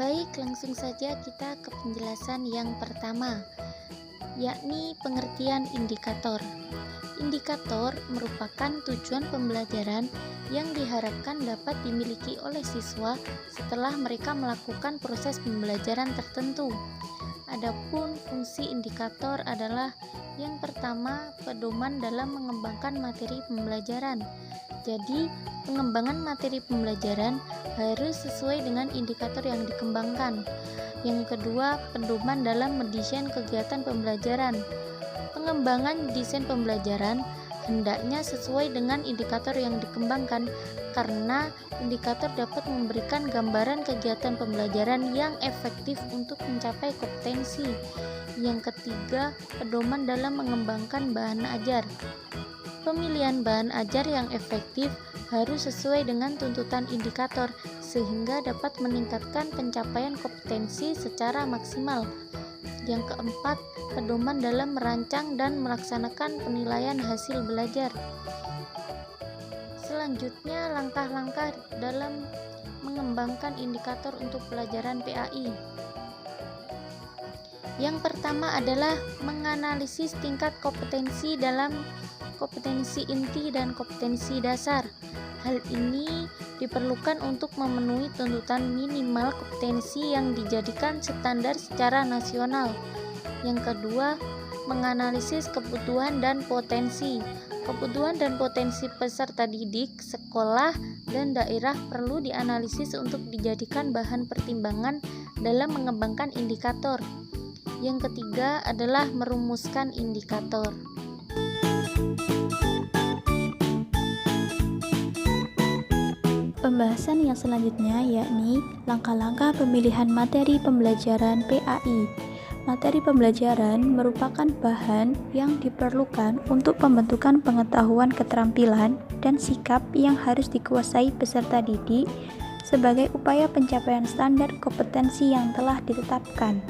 Baik, langsung saja kita ke penjelasan yang pertama, yakni pengertian indikator. Indikator merupakan tujuan pembelajaran yang diharapkan dapat dimiliki oleh siswa setelah mereka melakukan proses pembelajaran tertentu. Adapun fungsi indikator adalah yang pertama, pedoman dalam mengembangkan materi pembelajaran. Jadi, pengembangan materi pembelajaran harus sesuai dengan indikator yang dikembangkan. Yang kedua, pedoman dalam mendesain kegiatan pembelajaran. Pengembangan desain pembelajaran hendaknya sesuai dengan indikator yang dikembangkan karena indikator dapat memberikan gambaran kegiatan pembelajaran yang efektif untuk mencapai kompetensi. Yang ketiga, pedoman dalam mengembangkan bahan ajar. Pemilihan bahan ajar yang efektif harus sesuai dengan tuntutan indikator sehingga dapat meningkatkan pencapaian kompetensi secara maksimal. Yang keempat, pedoman dalam merancang dan melaksanakan penilaian hasil belajar. Selanjutnya, langkah-langkah dalam mengembangkan indikator untuk pelajaran PAI. Yang pertama adalah menganalisis tingkat kompetensi dalam kompetensi inti dan kompetensi dasar. Hal ini diperlukan untuk memenuhi tuntutan minimal kompetensi yang dijadikan standar secara nasional. Yang kedua, menganalisis kebutuhan dan potensi. Kebutuhan dan potensi peserta didik, sekolah, dan daerah perlu dianalisis untuk dijadikan bahan pertimbangan dalam mengembangkan indikator. Yang ketiga adalah merumuskan indikator. Pembahasan yang selanjutnya yakni langkah-langkah pemilihan materi pembelajaran PAI. Materi pembelajaran merupakan bahan yang diperlukan untuk pembentukan pengetahuan, keterampilan, dan sikap yang harus dikuasai peserta didik sebagai upaya pencapaian standar kompetensi yang telah ditetapkan.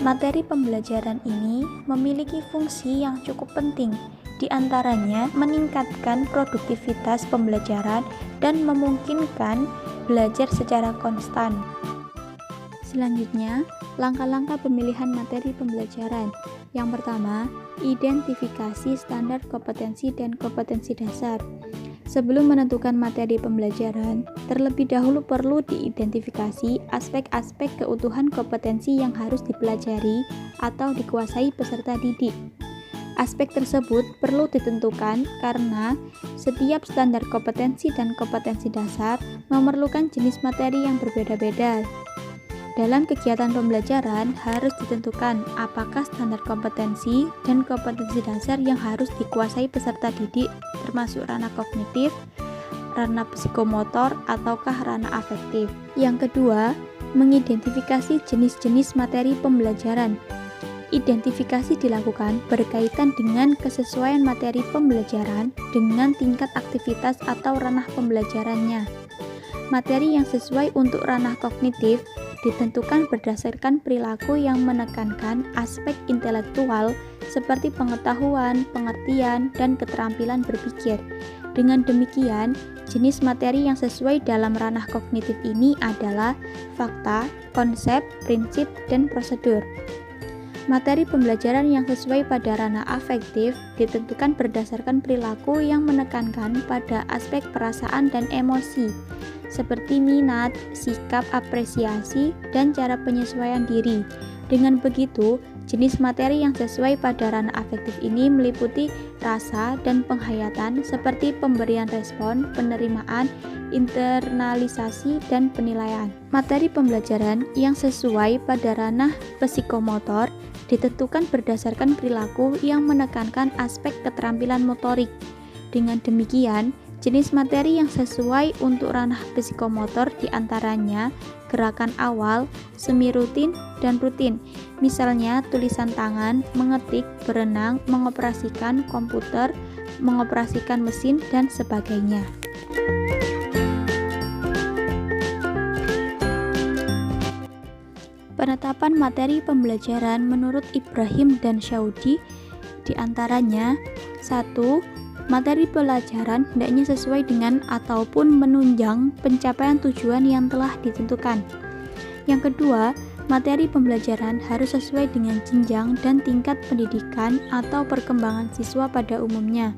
Materi pembelajaran ini memiliki fungsi yang cukup penting, di antaranya meningkatkan produktivitas pembelajaran dan memungkinkan belajar secara konstan. Selanjutnya, langkah-langkah pemilihan materi pembelajaran. Yang pertama, identifikasi standar kompetensi dan kompetensi dasar. Sebelum menentukan materi pembelajaran, terlebih dahulu perlu diidentifikasi aspek-aspek keutuhan kompetensi yang harus dipelajari atau dikuasai peserta didik. Aspek tersebut perlu ditentukan karena setiap standar kompetensi dan kompetensi dasar memerlukan jenis materi yang berbeda-beda. Dalam kegiatan pembelajaran harus ditentukan apakah standar kompetensi dan kompetensi dasar yang harus dikuasai peserta didik termasuk ranah kognitif, ranah psikomotor, ataukah ranah afektif. Yang kedua, mengidentifikasi jenis-jenis materi pembelajaran. Identifikasi dilakukan berkaitan dengan kesesuaian materi pembelajaran dengan tingkat aktivitas atau ranah pembelajarannya. Materi yang sesuai untuk ranah kognitif ditentukan berdasarkan perilaku yang menekankan aspek intelektual seperti pengetahuan, pengertian, dan keterampilan berpikir. Dengan demikian, jenis materi yang sesuai dalam ranah kognitif ini adalah fakta, konsep, prinsip, dan prosedur. Materi pembelajaran yang sesuai pada ranah afektif ditentukan berdasarkan perilaku yang menekankan pada aspek perasaan dan emosi, seperti minat, sikap, apresiasi, dan cara penyesuaian diri. Dengan begitu, jenis materi yang sesuai pada ranah afektif ini meliputi rasa dan penghayatan seperti pemberian respon, penerimaan, internalisasi, dan penilaian. Materi pembelajaran yang sesuai pada ranah psikomotor ditentukan berdasarkan perilaku yang menekankan aspek keterampilan motorik. Dengan demikian, jenis materi yang sesuai untuk ranah psikomotor diantaranya gerakan awal, semi rutin, dan rutin. Misalnya tulisan tangan, mengetik, berenang, mengoperasikan komputer, mengoperasikan mesin, dan sebagainya. Penetapan materi pembelajaran menurut Ibrahim dan Syaudi diantaranya 1. Materi pelajaran hendaknya sesuai dengan ataupun menunjang pencapaian tujuan yang telah ditentukan. Yang kedua, materi pembelajaran harus sesuai dengan jenjang dan tingkat pendidikan atau perkembangan siswa pada umumnya.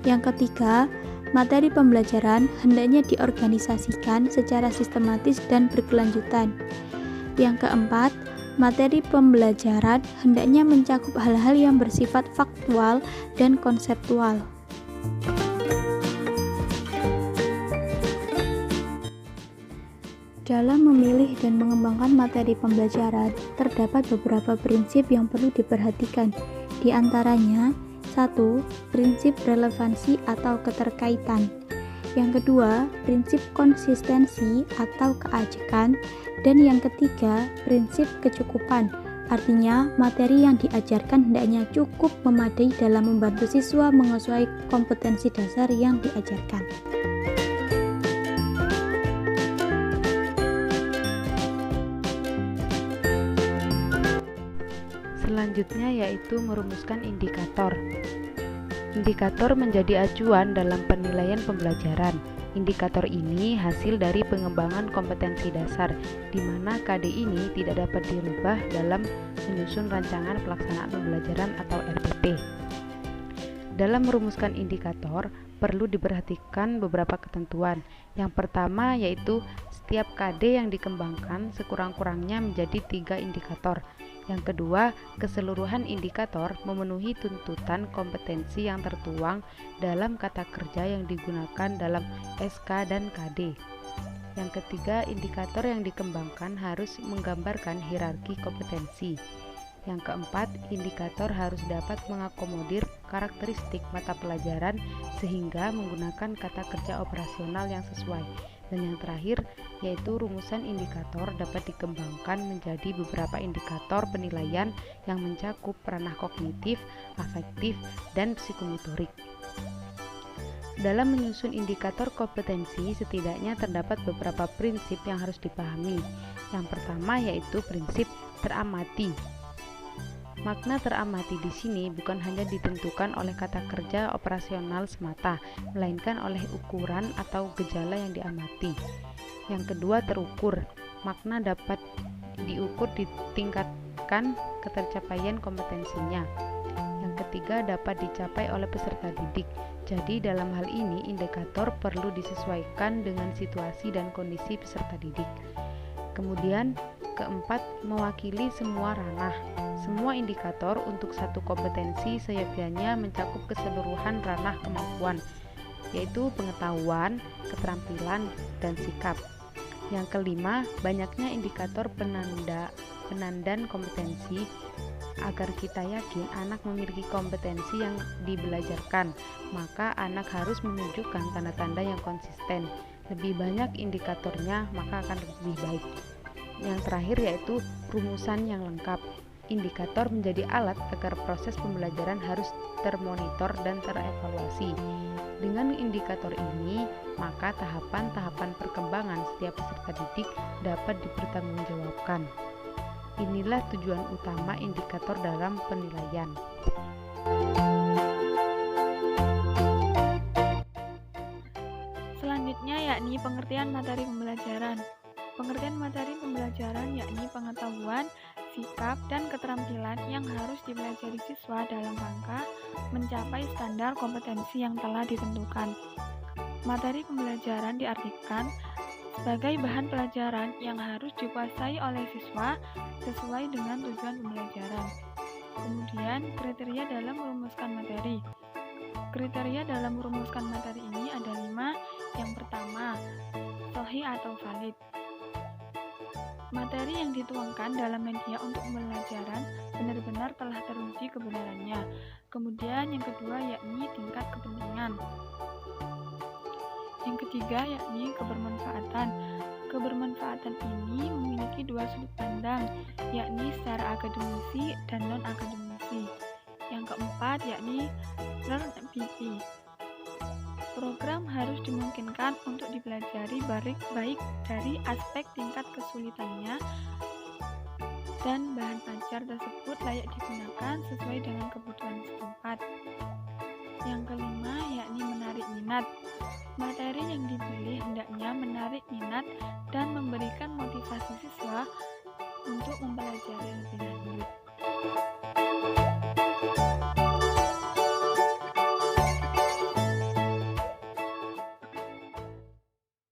Yang ketiga, materi pembelajaran hendaknya diorganisasikan secara sistematis dan berkelanjutan. Yang keempat, materi pembelajaran hendaknya mencakup hal-hal yang bersifat faktual dan konseptual. Dalam memilih dan mengembangkan materi pembelajaran, terdapat beberapa prinsip yang perlu diperhatikan. Di antaranya, 1. Prinsip relevansi atau keterkaitan. Yang kedua, prinsip konsistensi atau keajekan. Dan yang ketiga, prinsip kecukupan. Artinya, materi yang diajarkan hendaknya cukup memadai dalam membantu siswa menguasai kompetensi dasar yang diajarkan. Selanjutnya yaitu merumuskan indikator. Indikator menjadi acuan dalam penilaian pembelajaran. Indikator ini hasil dari pengembangan kompetensi dasar, di mana KD ini tidak dapat dirubah dalam menyusun rancangan pelaksanaan pembelajaran atau RPP. Dalam merumuskan indikator, perlu diperhatikan beberapa ketentuan. Yang pertama yaitu setiap KD yang dikembangkan sekurang-kurangnya menjadi 3 indikator. Yang kedua, keseluruhan indikator memenuhi tuntutan kompetensi yang tertuang dalam kata kerja yang digunakan dalam SK dan KD. Yang ketiga, indikator yang dikembangkan harus menggambarkan hierarki kompetensi. Yang keempat, indikator harus dapat mengakomodir karakteristik mata pelajaran sehingga menggunakan kata kerja operasional yang sesuai. Dan yang terakhir, yaitu rumusan indikator dapat dikembangkan menjadi beberapa indikator penilaian yang mencakup ranah kognitif, afektif, dan psikomotorik. Dalam menyusun indikator kompetensi, setidaknya terdapat beberapa prinsip yang harus dipahami. Yang pertama yaitu prinsip teramati. Makna teramati di sini bukan hanya ditentukan oleh kata kerja operasional semata, melainkan oleh ukuran atau gejala yang diamati. Yang kedua, terukur. Makna dapat diukur ditingkatkan ketercapaian kompetensinya. Yang ketiga, dapat dicapai oleh peserta didik. Jadi dalam hal ini indikator perlu disesuaikan dengan situasi dan kondisi peserta didik. Kemudian keempat, mewakili semua ranah. Semua indikator untuk satu kompetensi seyogyanya mencakup keseluruhan ranah kemampuan, yaitu pengetahuan, keterampilan, dan sikap. Yang kelima, banyaknya indikator penandan kompetensi agar kita yakin anak memiliki kompetensi yang dibelajarkan, maka anak harus menunjukkan tanda-tanda yang konsisten. Lebih banyak indikatornya, maka akan lebih baik. Yang terakhir yaitu rumusan yang lengkap. Indikator menjadi alat agar proses pembelajaran harus termonitor dan terevaluasi. Dengan indikator ini, maka tahapan-tahapan perkembangan setiap peserta didik dapat dipertanggungjawabkan. Inilah tujuan utama indikator dalam penilaian. Selanjutnya yakni pengertian materi pembelajaran. Pengertian materi pembelajaran yakni pengetahuan, sikap, dan keterampilan yang harus dipelajari siswa dalam rangka mencapai standar kompetensi yang telah ditentukan. Materi pembelajaran diartikan sebagai bahan pelajaran yang harus dikuasai oleh siswa sesuai dengan tujuan pembelajaran. Kemudian, kriteria dalam merumuskan materi. Kriteria dalam merumuskan materi ini ada 5. Yang pertama, sahih atau valid. Materi yang dituangkan dalam media untuk pembelajaran benar-benar telah teruji kebenarannya. Kemudian yang kedua yakni tingkat kepentingan. Yang ketiga yakni kebermanfaatan. Kebermanfaatan ini memiliki 2 sudut pandang, yakni secara akademisi dan non-akademisi. Yang keempat yakni learnability. Program harus dimungkinkan untuk dipelajari baik dari aspek tingkat kesulitannya dan bahan ajar tersebut layak digunakan sesuai dengan kebutuhan setempat. Yang kelima yakni menarik minat. Materi yang dipilih hendaknya menarik minat dan memberikan